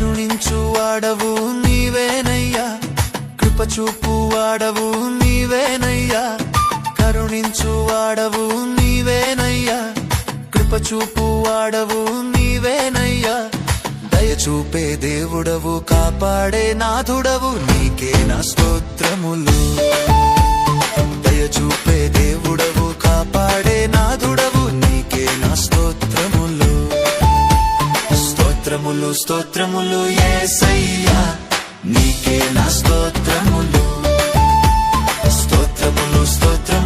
కరుణించు వాడవు నీవేనయ్యా, కృపచూపు వాడవు నీవేనయ్యా, కరుణించు వాడవు నీవేనయ్యా, కృపచూపు వాడవు నీవేనయ్యా. దయచూపే దేవుడవు, కాపాడే నాథుడవు, నీకే నా స్తోత్రములు. దయచూపే దేవుడవు, కాపాడే నాథుడవు, నీకే నా స్తోత్రములు. స్తోత్రములు స్తోత్రములు యేసయ్యా, నీకే నా స్తోత్రములు. స్తోత్రములు స్తోత్రములు